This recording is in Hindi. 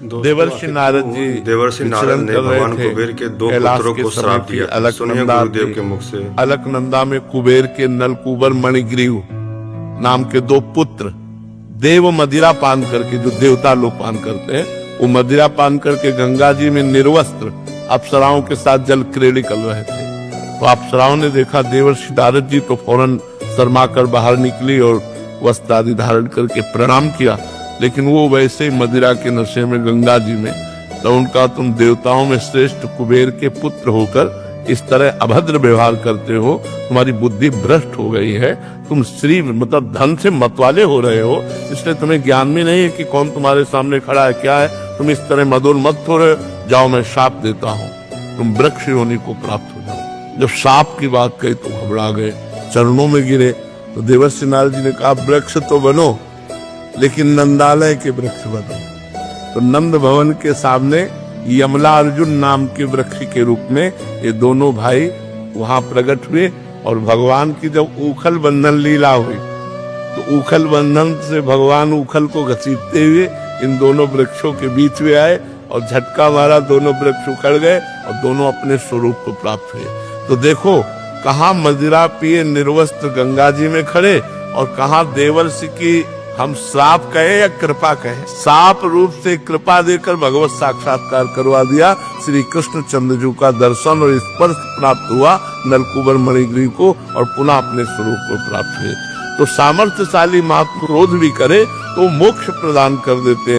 देवर्षि नारद जी देवर्षि नारद ने भगवान कुबेर के दो पुत्रों को श्राप दिया था। सुनिए गुरुदेव के मुख से। अलकनंदा में कुबेर के नलकूबर मणिग्रीव नाम के दो पुत्र देव मदिरा पान करके, जो देवता लोग पान करते हैं, वो मदिरा पान करके गंगा जी में निर्वस्त्र अप्सराओं के साथ जल क्रीड़ा कर रहे थे। तो अप्सराओं ने देखा देवर्षि नारद जी, तो फौरन शर्मा कर बाहर निकली और वस्त्र आदि धारण करके प्रणाम किया। लेकिन वो वैसे ही मदिरा के नशे में गंगा जी में, तो उनका तुम देवताओं में श्रेष्ठ कुबेर के पुत्र होकर इस तरह अभद्र व्यवहार करते हो, तुम्हारी बुद्धि भ्रष्ट हो गई है, तुम श्री मतलब धन से मतवाले हो रहे हो, इसलिए तुम्हें ज्ञान भी नहीं है कि कौन तुम्हारे सामने खड़ा है, क्या है, तुम इस तरह मदोन्मत्त हो रहे हो। जाओ मैं शाप देता हूँ, तुम वृक्ष योनि को प्राप्त हो जाओ। जब शाप की बात कही तो घबरा गए, चरणों में गिरे। तो देवर्षि नारद जी ने कहा वृक्ष तो बनो, लेकिन नंदालय के वृक्ष बनो। तो नंद भवन के सामने यमला अर्जुन नाम के वृक्ष के रूप में ये दोनों भाई वहां प्रकट हुए। और भगवान की जब उखल बंधन लीला हुई, तो उखल बंधन से भगवान उखल को घसीटते हुए इन दोनों वृक्षों के बीच में आए और झटका मारा, दोनों वृक्ष उखड़ गए और दोनों अपने स्वरूप को प्राप्त हुए। तो देखो, कहाँ मदिरा पिए निर्वस्त्र गंगा जी में खड़े, और कहाँ देवर्षि की हम श्राप कहे या कृपा कहे, साप रूप से कृपा देकर भगवत साक्षात्कार करवा दिया। श्री कृष्ण चंद्रजू का दर्शन और स्पर्श प्राप्त हुआ नलकूबर मणिग्रीव को, और पुनः अपने स्वरूप को प्राप्त हुए। तो सामर्थ्यशाली महात्मा क्रोध भी करे तो मोक्ष प्रदान कर देते हैं।